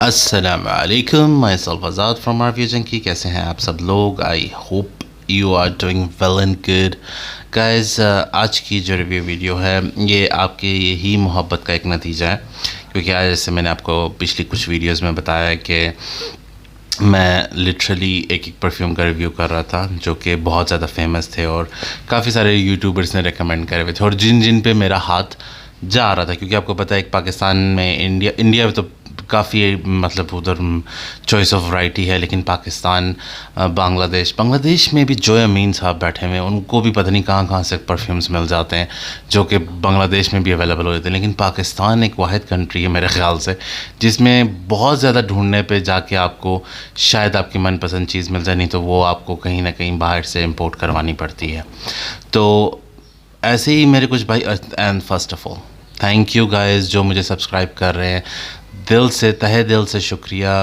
अस्सलाम वालेकुम, myself Azad from RV junkie. कैसे हैं आप सब लोग? I hope you are doing well and good guys. आज की जो रिव्यू वीडियो है ये आपकी ही मोहब्बत का एक नतीजा है, क्योंकि आज जैसे मैंने आपको पिछली कुछ वीडियोस में बताया है कि मैं लिटरली एक एक परफ्यूम का रिव्यू कर रहा था जो कि बहुत ज़्यादा फेमस थे और काफ़ी सारे यूट्यूबर्स ने रेकमेंड करे हुए थे और जिन जिन पे मेरा हाथ जा रहा था, क्योंकि आपको पता है एक पाकिस्तान में इंडिया में तो काफ़ी मतलब उधर चॉइस ऑफ वैरायटी है, लेकिन पाकिस्तान बांग्लादेश में भी जो अमीन साहब बैठे हुए हैं उनको भी पता नहीं कहाँ कहाँ से परफ्यूम्स मिल जाते हैं जो कि बांग्लादेश में भी अवेलेबल हो जाते हैं। लेकिन पाकिस्तान एक वाहिद कंट्री है मेरे ख़्याल से जिसमें बहुत ज़्यादा ढूंढने पे जाके आपको शायद आपकी मनपसंद चीज़ मिल जाए, नहीं तो वो आपको कहीं ना कहीं बाहर से इम्पोर्ट करवानी पड़ती है। तो ऐसे ही मेरे कुछ भाई, and first of all thank you guys जो मुझे सब्सक्राइब कर रहे हैं, दिल से तहे दिल से शुक्रिया।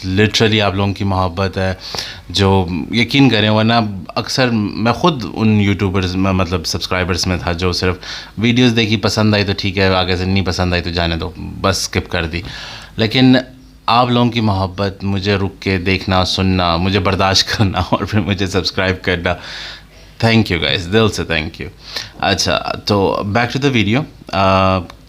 लिटरली आप लोगों की मोहब्बत है जो यकीन करें, वरना अक्सर मैं ख़ुद उन यूट्यूबर्स में मतलब सब्सक्राइबर्स में था जो सिर्फ वीडियोस देखी, पसंद आई तो ठीक है, आगे से नहीं पसंद आई तो जाने दो, बस स्किप कर दी। लेकिन आप लोगों की मोहब्बत, मुझे रुक के देखना सुनना, मुझे बर्दाश्त करना और फिर मुझे सब्सक्राइब करना, थैंक यू गाइस, दिल से थैंक यू। अच्छा, तो बैक टू द वीडियो।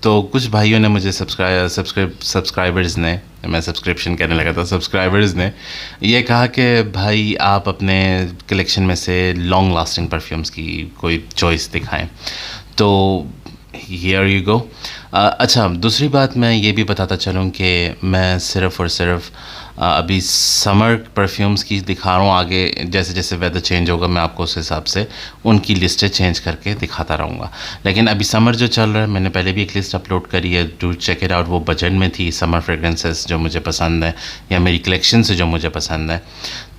तो कुछ भाइयों ने मुझे सब्सक्राइबर्स ने, मैं सब्सक्रिप्शन करने लगा था, सब्सक्राइबर्स ने ये कहा कि भाई आप अपने कलेक्शन में से लॉन्ग लास्टिंग परफ्यूम्स की कोई चॉइस दिखाएं। तो हियर यू गो। अच्छा, दूसरी बात मैं ये भी बताता चलूँ कि मैं सिर्फ़ और सिर्फ अभी समर परफ्यूम्स की दिखा रहा हूँ। आगे जैसे जैसे वेदर चेंज होगा मैं आपको उस हिसाब से उनकी लिस्टें चेंज करके दिखाता रहूँगा। लेकिन अभी समर जो चल रहा है, मैंने पहले भी एक लिस्ट अपलोड करी है, डू चेक इट आउट। वो बजट में थी, समर फ्रेगरेंसेस जो मुझे पसंद है या मेरी कलेक्शन से जो मुझे पसंद है,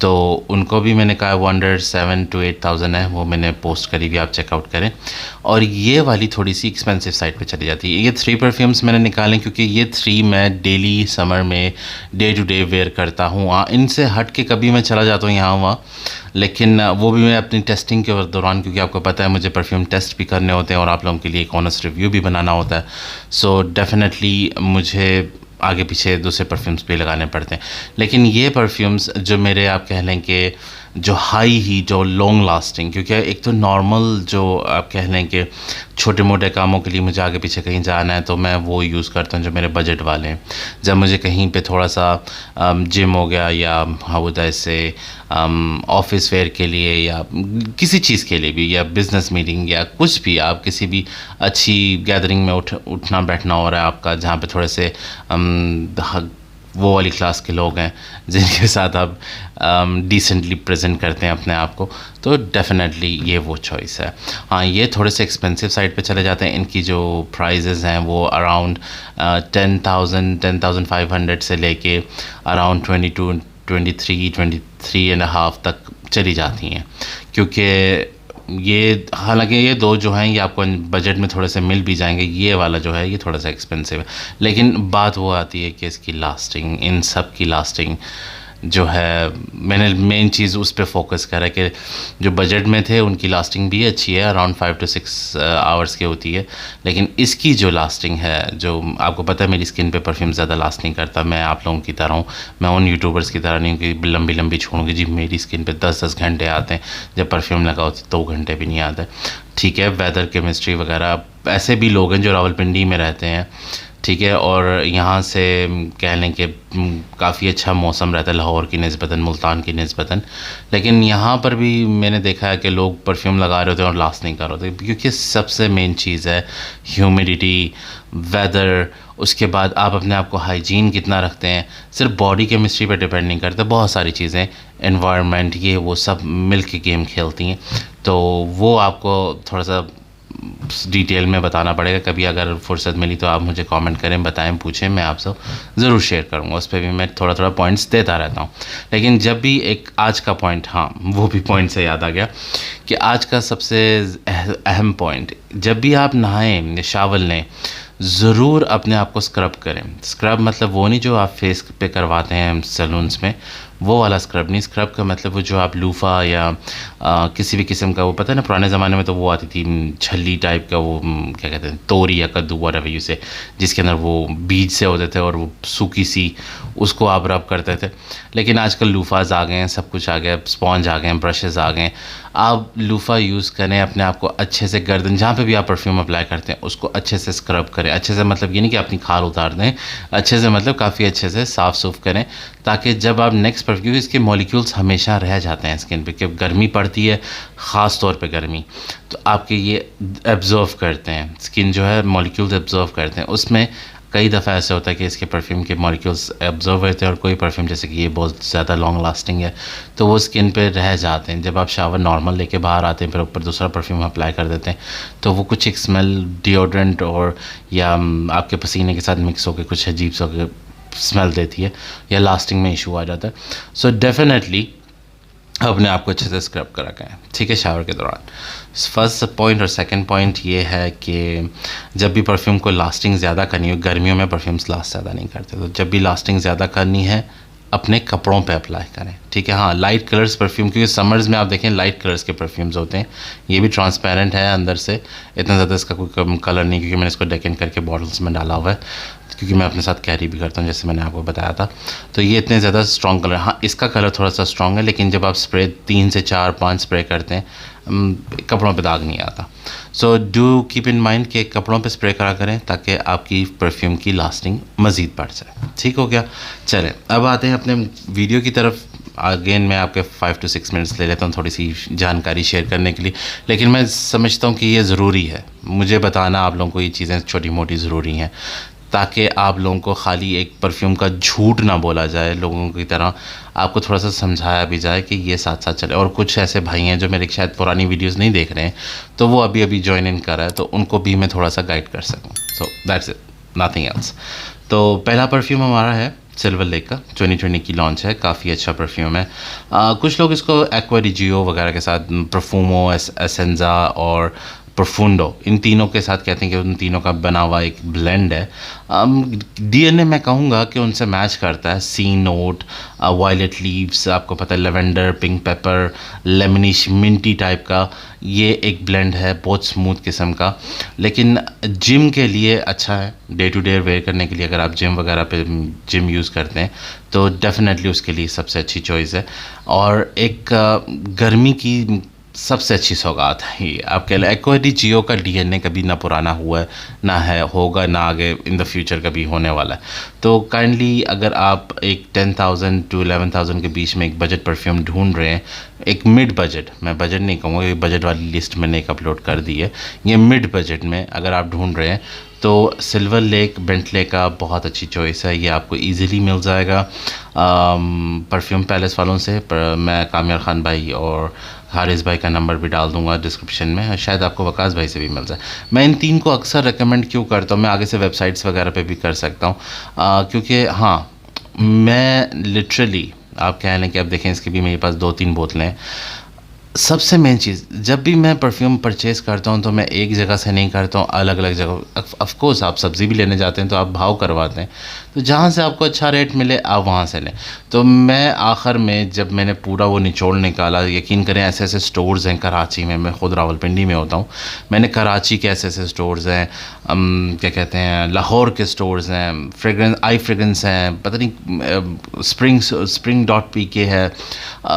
तो उनको भी मैंने कहा वो अंडर 7,000 to 8,000 है, वो मैंने पोस्ट करी हुई, आप चेकआउट करें। और ये वाली थोड़ी सी एक्सपेंसिव साइड पे चली जाती है। ये 3 परफ्यूम्स मैंने निकाले क्योंकि ये 3 मैं डेली समर में डे टू डे वेयर करता हूँ। इनसे हट के कभी मैं चला जाता हूँ यहाँ वहाँ, लेकिन वो भी मैं अपनी टेस्टिंग के दौरान, क्योंकि आपको पता है मुझे परफ्यूम टेस्ट भी करने होते हैं और आप लोगों के लिए एक ऑनेस्ट रिव्यू भी बनाना होता है। सो डेफिनेटली मुझे आगे पीछे दूसरे परफ्यूम्स भी लगाने पड़ते हैं। लेकिन ये परफ्यूम्स जो मेरे, आप कह लें कि जो हाई ही जो लॉन्ग लास्टिंग, क्योंकि एक तो नॉर्मल जो आप कह लें कि छोटे मोटे कामों के लिए मुझे आगे पीछे कहीं जाना है तो मैं वो यूज़ करता हूँ जो मेरे बजट वाले हैं। जब मुझे कहीं पे थोड़ा सा जिम हो गया या हाउदा से ऑफिस वेयर के लिए या किसी चीज़ के लिए भी, या बिज़नेस मीटिंग या कुछ भी, आप किसी भी अच्छी गैदरिंग में उठना बैठना हो रहा है आपका, जहाँ पे थोड़े से वो वाली क्लास के लोग हैं जिनके साथ आप डिसेंटली प्रेजेंट करते हैं अपने आप को, तो डेफिनेटली ये वो चॉइस है। हाँ, ये थोड़े से एक्सपेंसिव साइड पे चले जाते हैं। इनकी जो प्राइजेज़ हैं वो अराउंड 10,500 से लेके अराउंड 22, 23 एंड हाफ तक चली जाती हैं। क्योंकि ये, हालांकि ये दो जो हैं ये आपको बजट में थोड़े से मिल भी जाएंगे, ये वाला जो है ये थोड़ा सा एक्सपेंसिव है। लेकिन बात वो आती है कि इसकी लास्टिंग, इन सब की लास्टिंग जो है, मैंने मेन चीज़ उस पे फोकस करा कि जो बजट में थे उनकी लास्टिंग भी अच्छी है, अराउंड 5 to 6 आवर्स की होती है। लेकिन इसकी जो लास्टिंग है, जो आपको पता है मेरी स्किन पे परफ्यूम ज़्यादा लास्ट नहीं करता, मैं आप लोगों की तरह हूँ, मैं उन यूट्यूबर्स की तरह नहीं हूँ कि लंबी लंबी छोड़ूंगी जी। मेरी स्किन पे 10-10 घंटे आते हैं, जब परफ्यूम लगाओ तो 2 घंटे भी नहीं आते। ठीक है, वेदर केमिस्ट्री वगैरह, ऐसे भी लोग हैं जो रावलपिंडी में रहते हैं, ठीक है, और यहाँ से कह लें कि काफ़ी अच्छा मौसम रहता है लाहौर की निस्बतन, मुल्तान की निस्बतन। लेकिन यहाँ पर भी मैंने देखा है कि लोग परफ्यूम लगा रहे होते हैं और लास्ट नहीं कर रहे होते, क्योंकि सबसे मेन चीज़ है ह्यूमिडिटी, वेदर, उसके बाद आप अपने आप को हाइजीन कितना रखते हैं। सिर्फ बॉडी केमिस्ट्री पर डिपेंड नहीं करता, बहुत सारी चीज़ें, एनवायरनमेंट, ये वो सब मिल के गेम खेलती हैं। तो वो आपको थोड़ा सा डिटेल में बताना पड़ेगा। कभी अगर फुर्सत मिली तो आप मुझे कमेंट करें, बताएं, पूछें, मैं आपसे ज़रूर शेयर करूंगा। उस पर भी मैं थोड़ा थोड़ा पॉइंट्स देता रहता हूं। लेकिन जब भी एक आज का पॉइंट, हाँ वो भी पॉइंट से याद आ गया कि आज का सबसे अहम पॉइंट, जब भी आप नहाएं, शावर लें, ज़रूर अपने आप को स्क्रब करें। स्क्रब मतलब वो नहीं जो आप फेस पे करवाते हैं सैलून्स में, वो वाला स्क्रब नहीं। स्क्रब का मतलब वो जो आप लूफ़ा या किसी भी किस्म का, वो पता है ना पुराने ज़माने में तो वो आती थी छल्ली टाइप का, वो क्या कहते हैं, तोरी या कद्दू व्हाटएवर यू से, जिसके अंदर वो बीज से होते थे और वो सूखी सी, उसको आप रब करते थे। लेकिन आजकल लूफ़ाज आ गए हैं, सब कुछ आ गया, स्पॉन्ज आ गए हैं, ब्रशेज़ आ गए हैं। आप लूफ़ा यूज़ करें, अपने आप को अच्छे से गर्दन जहाँ पे भी आप परफ्यूम अप्लाई करते हैं उसको अच्छे से स्क्रब करें। अच्छे से मतलब ये नहीं कि अपनी खाल उतार दें, अच्छे से मतलब काफ़ी अच्छे से साफ़ सूफ करें, ताकि जब आप नेक्स्ट परफ्यूम, इसके मॉलिक्यूल्स हमेशा रह जाते हैं स्किन पे, कि गर्मी पड़ती है, ख़ास तौर पे गर्मी, तो आपके ये एब्ज़ॉर्व करते हैं, स्किन जो है मॉलिक्यूल्स एब्ज़ॉर्व करते हैं। उसमें कई दफ़ा ऐसा होता है कि इसके परफ्यूम के मॉलिक्यूल्स एब्जॉर्व होते हैं, और कोई परफ्यूम जैसे कि ये बहुत ज़्यादा लॉन्ग लास्टिंग है तो वो स्किन पे रह जाते हैं। जब आप शावर नॉर्मल लेके बाहर आते हैं, फिर ऊपर दूसरा परफ्यूम अप्लाई कर देते हैं, तो वो कुछ एक स्मेल डिओड्रेंट और या आपके पसीने के साथ मिक्स होकर कुछ अजीब सा स्मेल देती है, या लास्टिंग में इशू आ जाता है। सो डेफिनेटली अपने आप को अच्छे से स्क्रब करा करें, ठीक है, शावर के दौरान। First point. और सेकंड पॉइंट ये है कि जब भी परफ्यूम को लास्टिंग ज़्यादा करनी हो, गर्मियों में परफ्यूम्स लास्ट ज़्यादा नहीं करते, तो जब भी लास्टिंग ज़्यादा करनी है अपने कपड़ों पे अप्लाई करें, ठीक है। हाँ, लाइट कलर्स परफ्यूम, क्योंकि समर्स में आप देखें लाइट कलर्स के परफ्यूम्स होते हैं। ये भी ट्रांसपेरेंट है अंदर से, इतना ज़्यादा इसका कोई कलर नहीं, क्योंकि मैंने इसको डेकन करके बॉटल्स में डाला हुआ है, क्योंकि मैं अपने साथ कैरी भी करता हूँ, जैसे मैंने आपको बताया था। तो ये इतने ज़्यादा स्ट्रॉन्ग कलर, हाँ इसका कलर थोड़ा सा स्ट्रॉन्ग है, लेकिन जब आप स्प्रे 3 से 4 5 स्प्रे करते हैं, कपड़ों पे दाग नहीं आता। So do keep in mind कि कपड़ों पे स्प्रे करा करें, ताकि आपकी परफ्यूम की लास्टिंग मज़ीद बढ़ जाए, ठीक हो गया। चलें अब आते हैं अपने वीडियो की तरफ। अगेन मैं आपके 5 to 6 मिनट्स ले लेता हूँ थोड़ी सी जानकारी शेयर करने के लिए, लेकिन मैं समझता हूँ कि ये ज़रूरी है, मुझे बताना आप लोगों को ये चीज़ें छोटी मोटी ज़रूरी हैं, ताकि आप लोगों को खाली एक परफ्यूम का झूठ ना बोला जाए, लोगों की तरह आपको थोड़ा सा समझाया भी जाए कि ये साथ साथ चले। और कुछ ऐसे भाई हैं जो मेरे शायद पुरानी वीडियोस नहीं देख रहे हैं, तो वो अभी अभी ज्वाइन इन कर रहा है, तो उनको भी मैं थोड़ा सा गाइड कर सकूँ। So that's it, nothing else. तो पहला परफ्यूम हमारा है सिल्वर लेक का, 2020 की लॉन्च है, काफ़ी अच्छा परफ्यूम है। कुछ लोग इसको एक्वा डी जियो वगैरह के साथ, परफ्यूमो, एसेंजा और प्रोफुंडो, इन तीनों के साथ कहते हैं कि उन तीनों का बना हुआ एक ब्लेंड है। डीएनए मैं कहूँगा कि उनसे मैच करता है। सी नोट, वायलेट लीव्स, आपको पता है lavender, pink paper, lemonish, Minty type का ये एक ब्लेंड है, बहुत स्मूथ किस्म का। लेकिन जिम के लिए अच्छा है, डे टू डे वेयर करने के लिए, अगर आप जिम वगैरह पे जिम यूज़ करते हैं तो डेफिनेटली उसके लिए सबसे अच्छी चॉइस है। और एक गर्मी की सबसे अच्छी सौगात है ये। आप कह लें एक्वा डी जियो का डीएनए कभी ना पुराना हुआ है, ना है, होगा ना आगे इन द फ्यूचर कभी होने वाला है। तो काइंडली अगर आप एक 10,000 to 11,000 के बीच में एक बजट परफ्यूम ढूंढ रहे हैं, एक मिड बजट, मैं बजट नहीं कहूँगा, ये बजट वाली लिस्ट मैंने एक अपलोड कर दी है, ये मिड बजट में अगर आप ढूंढ रहे हैं तो सिल्वर लेक बेंटले का बहुत अच्छी चॉइस है। ये आपको इजीली मिल जाएगा परफ्यूम पैलेस वालों से। मैं कामिर ख़ान भाई और हारिस भाई का नंबर भी डाल दूंगा डिस्क्रिप्शन में, शायद आपको वकास भाई से भी मिल जाए। मैं इन तीन को अक्सर रेकमेंड क्यों करता हूँ, मैं आगे से वेबसाइट्स वगैरह पे भी कर सकता हूँ, क्योंकि हाँ मैं लिटरली, आप कह लें कि अब देखें इसकी भी मेरे पास 2-3 बोतलें हैं। सबसे मेन चीज़, जब भी मैं परफ्यूम परचेज़ करता हूँ तो मैं एक जगह से नहीं करता हूँ, अलग अलग जगह। ऑफ कोर्स आप सब्ज़ी भी लेने जाते हैं तो आप भाव करवाते हैं, तो जहाँ से आपको अच्छा रेट मिले आप वहाँ से लें। तो मैं आखिर में जब मैंने पूरा वो निचोड़ निकाला, यकीन करें ऐसे ऐसे स्टोर्स हैं कराची में, मैं ख़ुद रावलपिंडी में होता हूँ, मैंने कराची के ऐसे ऐसे स्टोर्स हैं, क्या कहते हैं, लाहौर के स्टोर्स हैं, फ्रेगरेंस आई फ्रेगरेंस हैं, पता नहीं spring.pk है,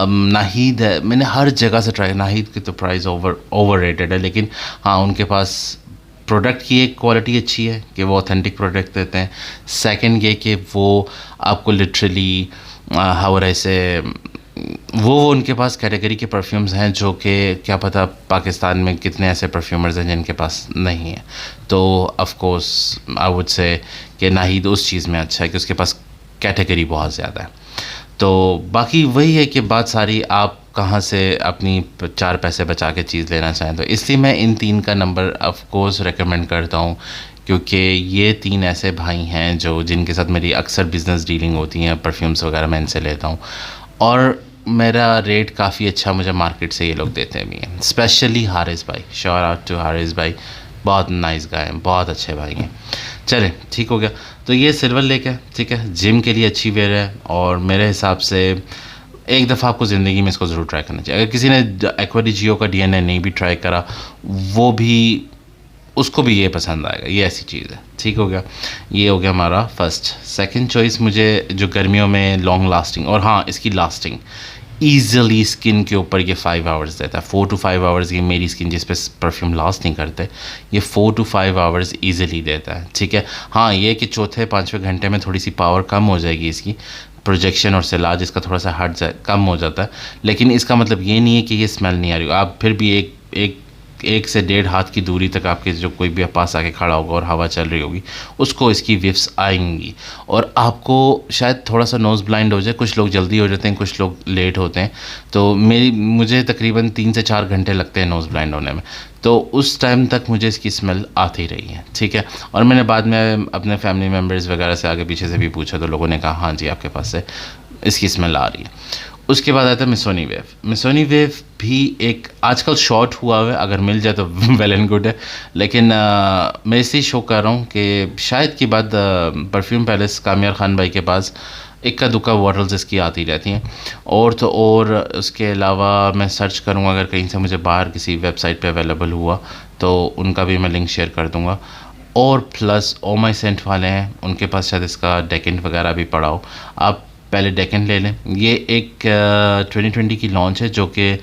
नाहिद है, मैंने हर जगह से ट्राई। नाहिद की तो प्राइस ओवर रेटेड है, लेकिन हाँ उनके पास प्रोडक्ट की एक क्वालिटी अच्छी है कि वो ऑथेंटिक प्रोडक्ट देते हैं। सेकंड ये कि वो आपको लिटरली हाउ ऐसे वो उनके पास कैटेगरी के परफ्यूम्स हैं जो कि क्या पता पाकिस्तान में कितने ऐसे परफ्यूमर्स हैं जिनके पास नहीं है। तो of course I would say कि नाहिद उस चीज़ में अच्छा है कि उसके पास कैटेगरी बहुत ज़्यादा है। तो बाकी वही है कि बात सारी आप कहाँ से अपनी 4 पैसे बचा के चीज़ लेना चाहें, तो इसलिए मैं इन 3 का नंबर ऑफ कोर्स रेकमेंड करता हूँ, क्योंकि ये 3 ऐसे भाई हैं जो जिनके साथ मेरी अक्सर बिज़नेस डीलिंग होती हैं, परफ्यूम्स वगैरह मैं इनसे लेता हूँ, और मेरा रेट काफ़ी अच्छा मुझे मार्केट से ये लोग देते भी हैं। स्पेशली हारिस भाई, शॉट आउट टू हारिस भाई, बहुत नाइस गाय हैं, बहुत अच्छे भाई हैं। चलें ठीक हो गया। तो ये सिल्वर लेक है, ठीक है, जिम के लिए अच्छी वेयर है, और मेरे हिसाब से एक दफ़ा आपको ज़िंदगी में इसको ज़रूर ट्राई करना चाहिए। अगर किसी ने एक्वा डी जियो का DNA नहीं भी ट्राई करा, वो भी, उसको भी ये पसंद आएगा, ये ऐसी चीज़ है। ठीक हो गया, ये हो गया हमारा फर्स्ट। सेकंड चॉइस मुझे जो गर्मियों में लॉन्ग लास्टिंग, और हाँ इसकी लास्टिंग ईज़िली स्किन के ऊपर ये 5 आवर्स देता है। 4 to 5 आवर्स ये मेरी स्किन जिस पे परफ्यूम लास्ट नहीं करते, ये 4 to 5 आवर्स ईज़िली देता है। ठीक है, हाँ ये कि चौथे पाँचवें घंटे में थोड़ी सी पावर कम हो जाएगी इसकी, प्रोजेक्शन और सिलाज इसका थोड़ा सा हट जाए, कम हो जाता है, लेकिन इसका मतलब ये नहीं है कि ये स्मेल नहीं आ रही हो। आप फिर भी एक से 1.5 हाथ की दूरी तक आपके जो कोई भी पास आके खड़ा होगा और हवा चल रही होगी, उसको इसकी विफ्स आएंगी, और आपको शायद थोड़ा सा नोज़ ब्लाइंड हो जाए। कुछ लोग जल्दी हो जाते हैं, कुछ लोग लेट होते हैं, तो मुझे तकरीबन 3 से 4 घंटे लगते हैं नोज़ ब्लाइंड होने में, तो उस टाइम तक मुझे इसकी स्मेल आती रही है। ठीक है, और मैंने बाद में अपने फैमिली मेम्बर्स वगैरह से आगे पीछे से भी पूछा, तो लोगों ने कहा हाँ जी आपके पास से इसकी स्मेल आ रही है। उसके बाद आता है मिसोनी वेव। मिसोनी वेव भी एक आजकल शॉर्ट हुआ है, अगर मिल जाए तो वेल एंड गुड है, लेकिन मैं इसलिए शो कर रहा हूँ कि शायद की बात परफ्यूम पैलेस कामियार ख़ान भाई के पास इक्का दुक्का बॉटल्स इसकी आती रहती हैं, और तो और उसके अलावा मैं सर्च करूँगा, अगर कहीं से मुझे बाहर किसी वेबसाइट पे अवेलेबल हुआ तो उनका भी मैं लिंक शेयर कर दूँगा। और प्लस ओ माई सेंट वाले हैं, उनके पास शायद इसका डेकेंट वगैरह भी पड़ा हो, आप पहले डेकन ले लें। ये एक 2020 की लॉन्च है, जो कि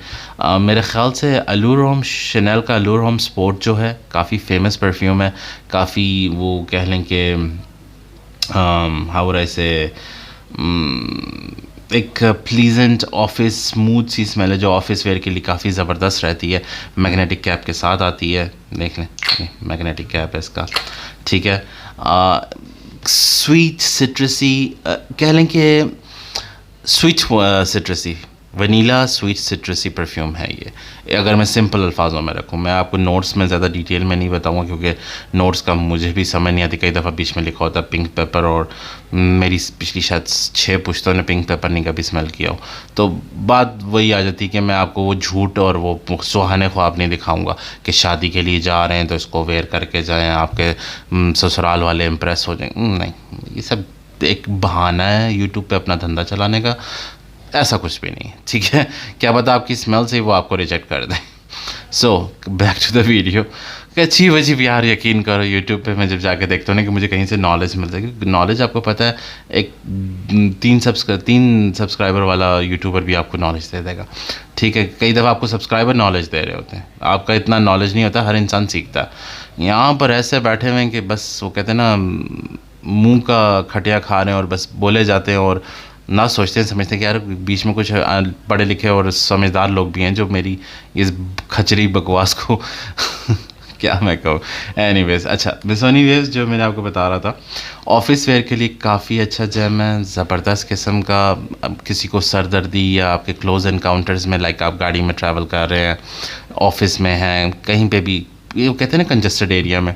मेरे ख़्याल से अल्लूर होम, शनेल का अल्लूर होम स्पोर्ट जो है, काफ़ी फेमस परफ्यूम है, काफ़ी वो कह लें कि हाउ ऐसे एक प्लीजेंट ऑफिस स्मूथ सी स्मेल है, जो ऑफिस वेयर के लिए काफ़ी ज़बरदस्त रहती है। मैग्नेटिक कैप के साथ आती है, देख लें मैग्नेटिक कैप है इसका। ठीक है, स्वीट सिट्रसी, कह लें कि स्वीट सिट्रसी, वनीला स्वीट सिट्रसी परफ्यूम है ये, अगर मैं सिंपल अल्फाजों में रखूँ। मैं आपको नोट्स में ज़्यादा डिटेल में नहीं बताऊँगा, क्योंकि नोट्स का मुझे भी समझ नहीं आती। कई दफ़ा बीच में लिखा होता है पिंक पेपर, और मेरी पिछली शायद 6 पुश्तों ने पिंक पेपर नहीं कभी स्मेल किया हो, तो बात वही आ जाती है कि मैं आपको वो झूठ और वो सुहाने ख्वाब नहीं दिखाऊँगा कि शादी के लिए जा रहे हैं तो इसको वेयर करके जाएँ, आपके ससुराल वाले इम्प्रेस हो जाएँ। नहीं, ये सब एक बहाना है यूट्यूब पे अपना धंधा चलाने का, ऐसा कुछ भी नहीं है। ठीक है, क्या पता आपकी स्मेल से वो आपको रिजेक्ट कर दें। So back to the video. अच्छी वजीब यार, यकीन करो यूट्यूब पे मैं जब जाके देखता हूँ ना कि मुझे कहीं से नॉलेज मिलता है, क्योंकि नॉलेज आपको पता है, एक 3 सब्सक्राइबर वाला यूट्यूबर भी आपको नॉलेज दे देगा। ठीक है, कई दफ़ा आपको सब्सक्राइबर नॉलेज दे रहे होते हैं, आपका इतना नॉलेज नहीं होता, हर इंसान सीखता है। यहाँ पर ऐसे बैठे हुए हैं कि बस वो कहते हैं ना, मुंह का खटिया खा रहे हैं और बस बोले जाते हैं, और ना सोचते हैं समझते हैं कि यार बीच में कुछ पढ़े लिखे और समझदार लोग भी हैं जो मेरी इस खचरी बकवास को क्या मैं कहूँ। एनीवेज, अच्छा मिसोनी वेव्स जो मैंने आपको बता रहा था, ऑफिस वेयर के लिए काफ़ी अच्छा जेम है, ज़बरदस्त किस्म का। अब किसी को सर दर्दी या आपके क्लोज एनकाउंटर्स में, लाइक आप गाड़ी में ट्रैवल कर रहे हैं, ऑफिस में हैं, कहीं पे भी, ये कहते हैं ना कंजस्टेड एरिया में,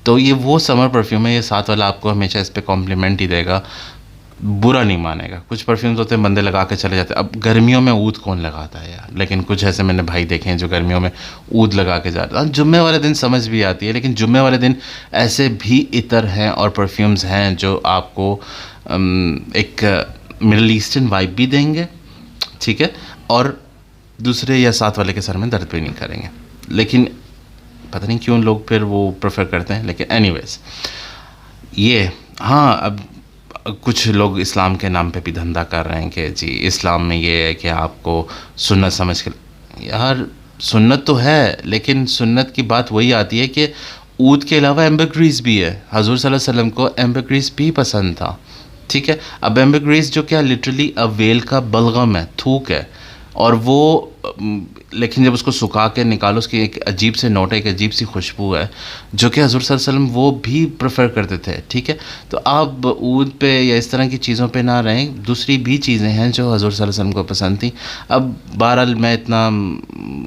तो ये वो समर परफ्यूम है। ये साथ वाला आपको हमेशा इस पर कॉम्प्लीमेंट ही देगा, बुरा नहीं मानेगा। कुछ परफ्यूम्स होते हैं बंदे लगा के चले जाते हैं, अब गर्मियों में ऊद कौन लगाता है यार, लेकिन कुछ ऐसे मैंने भाई देखे हैं जो गर्मियों में ऊद लगा के जाते हैं। जुम्मे वाले दिन समझ भी आती है, लेकिन जुम्मे वाले दिन ऐसे भी इतर हैं और परफ्यूम्स हैं जो आपको एक मिडल ईस्टर्न वाइब भी देंगे, ठीक है, और दूसरे या साथ वाले के सर में दर्द भी नहीं करेंगे। लेकिन पता नहीं क्यों लोग फिर वो प्रेफर करते हैं, लेकिन एनीवेज ये, हाँ अब कुछ लोग इस्लाम के नाम पे भी धंधा कर रहे हैं कि जी इस्लाम में ये है कि आपको सुन्नत समझ के, यार सुन्नत तो है, लेकिन सुन्नत की बात वही आती है कि ऊद के अलावा एम्बरग्रीस भी है। हजूर सल्लल्लाहु अलैहि वसल्लम को एम्बरग्रीस भी पसंद था, ठीक है। अब एम्बरग्रीस जो क्या लिटरली अवेल का बलगम है, थूक है, और वो लेकिन जब उसको सुखा के निकालो उसकी एक अजीब से नोट है, एक अजीब सी खुशबू है, जो कि हज़ूर सल्लल्लाहु अलैहि वसल्लम वो भी प्रेफर करते थे, ठीक है। तो आप ऊद पे या इस तरह की चीज़ों पे ना रहें, दूसरी भी चीज़ें हैं जो हज़ूर सल्लल्लाहु अलैहि वसल्लम को पसंद थी। अब बहरहाल मैं इतना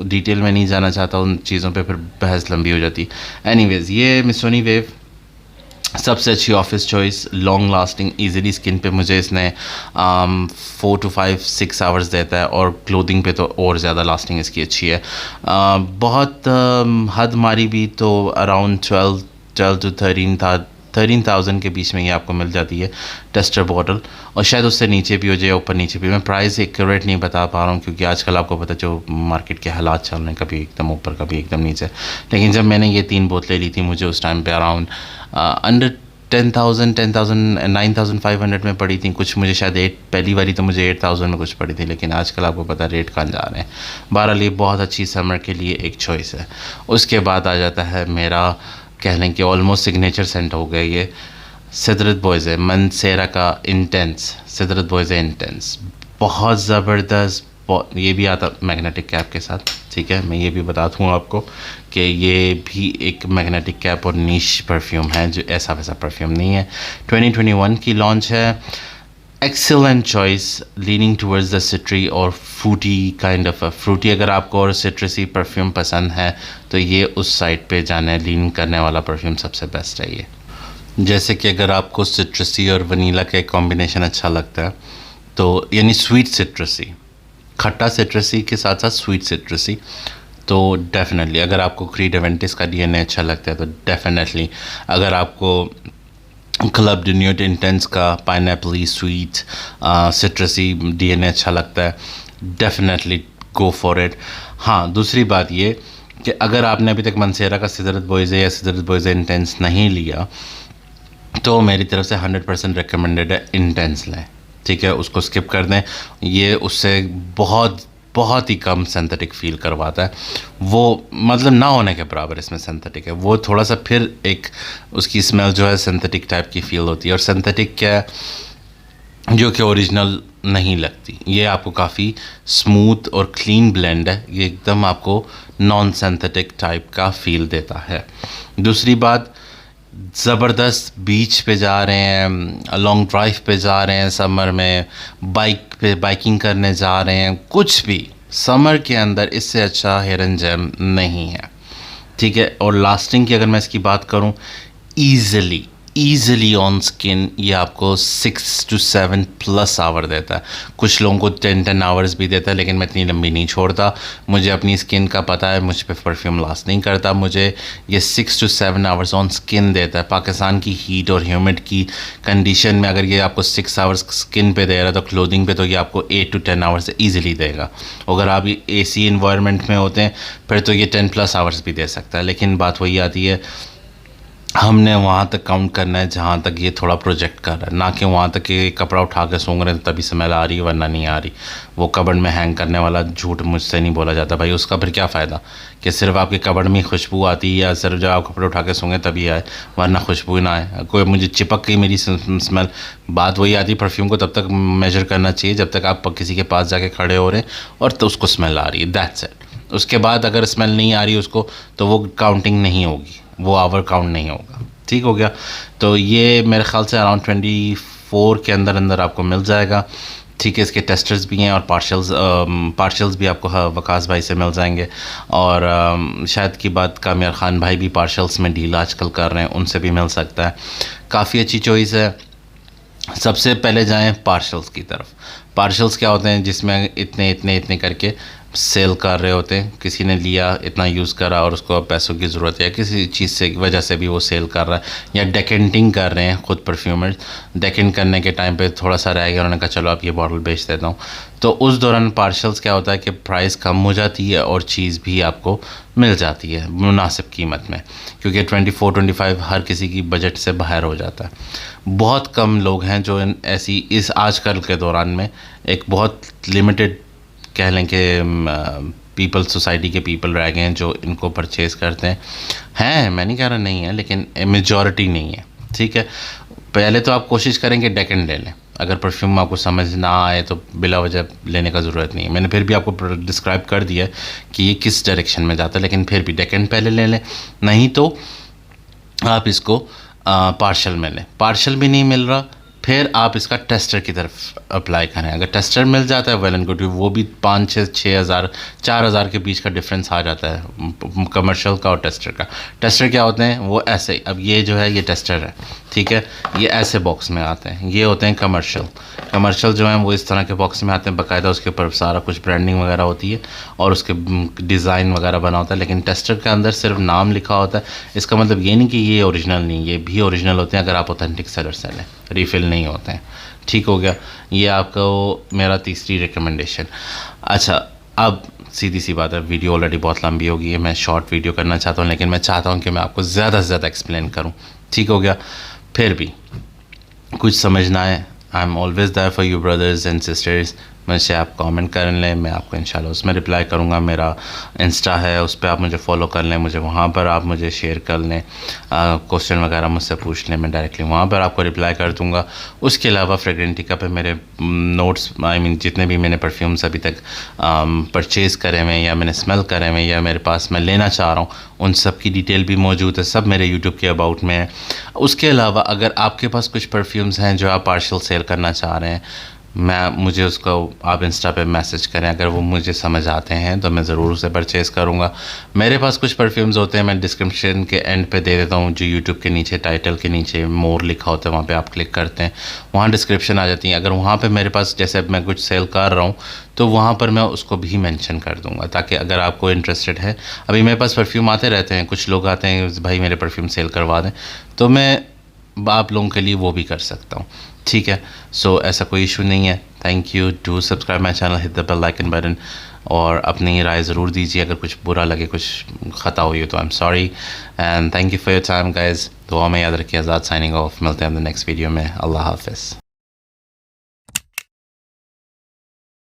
डिटेल में नहीं जाना चाहता उन चीज़ों पे, फिर बहस लंबी हो जाती। एनीवेज़ ये मिसोनी वेव सबसे अच्छी office choice, long lasting, easily skin पे मुझे इसने 4 to 5-6 आवर्स देता है, और क्लोथिंग पे तो और ज़्यादा लास्टिंग इसकी अच्छी है। बहुत हद मारी भी तो अराउंड 12 to 13 था, 13,000 के बीच में ये आपको मिल जाती है टेस्टर बॉटल, और शायद उससे नीचे भी हो जाए, ऊपर नीचे भी। मैं प्राइस एक्यूरेट नहीं बता पा रहा हूँ क्योंकि आजकल आपको पता जो मार्केट के हालात चल रहे हैं, कभी एकदम ऊपर कभी एकदम नीचे। लेकिन जब मैंने ये 3 बोतलें ली थी मुझे उस टाइम पे अराउंड अंडर 9,500 में पड़ी थी। कुछ मुझे शायद पहली बारी तो मुझे 8,000 में कुछ पड़ी थी, लेकिन आजकल आपको पता रेट कहाँ जा रहे हैं। बहरहाल ये बहुत अच्छी समर के लिए एक चॉइस है। उसके बाद आ जाता है मेरा कह लें कि ऑलमोस्ट सिग्नेचर सेंट हो गया ये सिदरत बॉयज़ है, मंसेरा का इंटेंस, सिदरत बॉयज़ है इंटेंस, बहुत ज़बरदस्त। ये भी आता मैग्नेटिक कैप के साथ, ठीक है। मैं ये भी बता दूँ आपको कि ये भी एक मैग्नेटिक कैप और नीश परफ्यूम है, जो ऐसा वैसा परफ्यूम नहीं है। 2021 की लॉन्च है। Excellent choice, leaning towards the citrusy और फ्रूटी काइंड ऑफ फ्रूटी। अगर आपको और सिट्रसी परफ्यूम पसंद है तो ये उस साइड पे जाने लीन करने वाला परफ्यूम सबसे बेस्ट है ये। जैसे कि अगर आपको सिट्रसी और वनीला का एक कॉम्बिनेशन अच्छा लगता है तो यानी स्वीट सिट्रसी, खट्टा सिट्रसी के साथ साथ स्वीट सिट्रसी, तो डेफिनेटली। अगर आपको क्रीड एवेंटिस का डीएनए अच्छा लगता है तो डेफिनेटली। अगर आपको क्लब डे न्यूट इंटेंस का पाइनएप्पल स्वीट सिट्रसी डीएनए अच्छा लगता है, डेफिनेटली गो फॉर इट। हाँ, दूसरी बात ये कि अगर आपने अभी तक मंसेरा का सिदरत बॉयज़े या सिदरत बॉयज़े इंटेंस नहीं लिया तो मेरी तरफ से 100% रिकमेंडेड है इंटेंस लें, ठीक है। उसको स्किप कर दें, ये उससे बहुत ही कम सिंथेटिक फील करवाता है। वो मतलब ना होने के बराबर इसमें सिंथेटिक है। वो थोड़ा सा फिर एक उसकी स्मेल जो है सिंथेटिक टाइप की फील होती है, और सिंथेटिक क्या है जो कि ओरिजिनल नहीं लगती। ये आपको काफ़ी स्मूथ और क्लीन ब्लेंड है, ये एकदम आपको नॉन सिंथेटिक टाइप का फील देता है। दूसरी बात, ज़बरदस्त बीच पे जा रहे हैं, लॉन्ग ड्राइव पे जा रहे हैं समर में, बाइक पे बाइकिंग करने जा रहे हैं, कुछ भी समर के अंदर इससे अच्छा हेरन जेम नहीं है, ठीक है। और लास्टिंग की अगर मैं इसकी बात करूं, ईज़िली ऑन स्किन ये आपको 6 to 7 प्लस आवर देता है। कुछ लोगों को 10 आवर्स भी देता है, लेकिन मैं इतनी लंबी नहीं छोड़ता। मुझे अपनी स्किन का पता है, मुझ पे परफ्यूम लास्ट नहीं करता। मुझे ये 6 to 7 आवर्स ऑन स्किन देता है। पाकिस्तान की हीट और ह्यूमिड की कंडीशन में अगर ये आपको 6 आवर्स स्किन पे दे रहा है तो क्लोथिंग पे तो ये आपको 8 to 10 आवर्स ईज़िली देगा। अगर आप AC इन्वायरमेंट में होते हैं फिर तो ये 10+ आवर्स भी दे सकता है। लेकिन बात वही आती है, हमने वहाँ तक काउंट करना है जहाँ तक ये थोड़ा प्रोजेक्ट कर रहा है, ना कि वहाँ तक कि कपड़ा उठा के सूंघ रहे हैं तभी स्मेल आ रही है वरना नहीं आ रही। वो कबर्ड में हैंग करने वाला झूठ मुझसे नहीं बोला जाता भाई। उसका फिर क्या फ़ायदा कि सिर्फ आपके कबर्ड में खुशबू आती है, या सिर्फ जब आप कपड़े उठा के सूंघें तभी आए वरना खुशबू ना आए। कोई मुझे चिपक गई मेरी स्मेल, बात वही आती है परफ्यूम को तब तक मेजर करना चाहिए जब तक आप किसी के पास जाके खड़े हो रहे हैं और तो उसको स्मेल आ रही है, दैट्स इट। उसके बाद अगर स्मेल नहीं आ रही उसको तो वो काउंटिंग नहीं होगी, वो आवर काउंट नहीं होगा, ठीक हो गया। तो ये मेरे ख्याल से अराउंड 24 के अंदर आपको मिल जाएगा, ठीक है। इसके टेस्टर्स भी हैं और पार्शल्स भी आपको वकास भाई से मिल जाएंगे, और शायद की बात कामियार ख़ान भाई भी पार्शल्स में डील आजकल कर रहे हैं, उनसे भी मिल सकता है। काफ़ी अच्छी चॉइस है। सबसे पहले जाएं पार्शल्स की तरफ। पार्शल्स क्या होते हैं, जिसमें इतने करके सेल कर रहे होते हैं। किसी ने लिया, इतना यूज़ करा और उसको अब पैसों की ज़रूरत है, किसी चीज़ से वजह से भी वो सेल कर रहा है, या डेकेंटिंग कर रहे हैं खुद परफ्यूमर्स। डेकेंट करने के टाइम पे थोड़ा सा रह गया, उन्होंने कहा चलो आप ये बॉटल बेच देता हूँ। तो उस दौरान पार्शल्स क्या होता है कि प्राइस कम हो जाती है और चीज़ भी आपको मिल जाती है मुनासिब कीमत में, क्योंकि 24-25 हर किसी की बजट से बाहर हो जाता है। बहुत कम लोग हैं जो ऐसी इस आजकल के दौरान में एक बहुत लिमिटेड कह लें कि पीपल, सोसाइटी के पीपल रह गए हैं जो इनको परचेज़ करते हैं। मैं नहीं कह रहा नहीं है, लेकिन मेजॉरिटी नहीं है, ठीक है। पहले तो आप कोशिश करेंगे डेकेंट ले लें। अगर परफ्यूम आपको समझ ना आए तो बिला वजह लेने का ज़रूरत नहीं है। मैंने फिर भी आपको डिस्क्राइब कर दिया कि ये किस डायरेक्शन में जाता है, लेकिन फिर भी डेकेंट पहले ले लें। नहीं तो आप इसको पार्शल में लें। पार्शल भी नहीं मिल रहा, फिर आप इसका टेस्टर की तरफ अप्लाई करें। अगर टेस्टर मिल जाता है वेल एंड गुड, वो भी 5-6 हज़ार 4 हज़ार के बीच का डिफरेंस आ जाता है कमर्शियल का और टेस्टर का। टेस्टर क्या होते हैं, वो ऐसे, अब ये जो है ये टेस्टर है, ठीक है। ये ऐसे बॉक्स में आते हैं, ये होते हैं कमर्शियल जो हैं वो इस तरह के बॉक्स में आते हैं, बाकायदा उसके ऊपर सारा कुछ ब्रांडिंग वगैरह होती है और उसके डिज़ाइन वगैरह बना होता है, लेकिन टेस्टर के अंदर सिर्फ नाम लिखा होता है। इसका मतलब ये नहीं कि ये ओरिजिनल नहीं, ये भी ओरिजिनल होते हैं अगर आप ऑथेंटिक सेलर से लें, रीफ़िल नहीं होते हैं। ठीक हो गया, ये आपको मेरा तीसरी रिकमेंडेशन। अच्छा, अब सीधी सी बात है, वीडियो ऑलरेडी बहुत लंबी होगी है, मैं शॉर्ट वीडियो करना चाहता हूँ, लेकिन मैं चाहता हूँ कि मैं आपको ज़्यादा से ज़्यादा एक्सप्लेन करूँ। ठीक हो गया, फिर भी कुछ समझना है, I am always there for you brothers and sisters. मुझसे आप कमेंट कर लें, मैं आपको इंशाल्लाह उसमें रिप्लाई करूँगा। मेरा इंस्टा है, उस पर आप मुझे फॉलो कर लें, मुझे वहाँ पर आप मुझे शेयर कर लें, क्वेश्चन वगैरह मुझसे पूछ लें, मैं डायरेक्टली वहाँ पर आपको रिप्लाई कर दूँगा। उसके अलावा फ्रेग्रेंटिका पे मेरे नोट्स, आई मीन जितने भी मैंने परफ्यूम्स अभी तक परचेज़ करे हुए या मैंने स्मेल करे हुए या मेरे पास मैं लेना चाह रहा हूँ, उन सब की डिटेल भी मौजूद है, सब मेरे यूट्यूब के अबाउट में है। उसके अलावा अगर आपके पास कुछ परफ्यूम्स हैं जो आप पार्शियल सेल करना चाह रहे हैं, मुझे उसको आप इंस्टा पे मैसेज करें, अगर वो मुझे समझ आते हैं तो मैं ज़रूर उसे परचेज़ करूँगा। मेरे पास कुछ परफ्यूम्स होते हैं, मैं डिस्क्रिप्शन के एंड पे दे देता हूँ, जो यूट्यूब के नीचे टाइटल के नीचे मोर लिखा होता है, वहाँ पे आप क्लिक करते हैं, वहाँ डिस्क्रिप्शन आ जाती है। अगर वहाँ पे मेरे पास, जैसे अब मैं कुछ सेल कर रहा हूँ तो वहाँ पर मैं उसको भी मेंशन कर दूँगा, ताकि अगर आपको इंटरेस्टेड है, अभी मेरे पास परफ्यूम आते रहते हैं, कुछ लोग आते हैं भाई मेरे परफ्यूम सेल करवा दें, तो मैं आप लोगों के लिए वो भी कर सकता हूँ। ठीक है, सो ऐसा कोई इशू नहीं है। Thank you, do subscribe my channel, hit the bell icon button, और अपनी राय ज़रूर दीजिए। अगर कुछ बुरा लगे, कुछ ख़ता हुई हो तो I am sorry, and thank you for your time guys. दुआ में याद रखिए। आज़ाद साइनिंग ऑफ, मिलते हैं द नेक्स्ट वीडियो में। अल्लाह हाफिज़।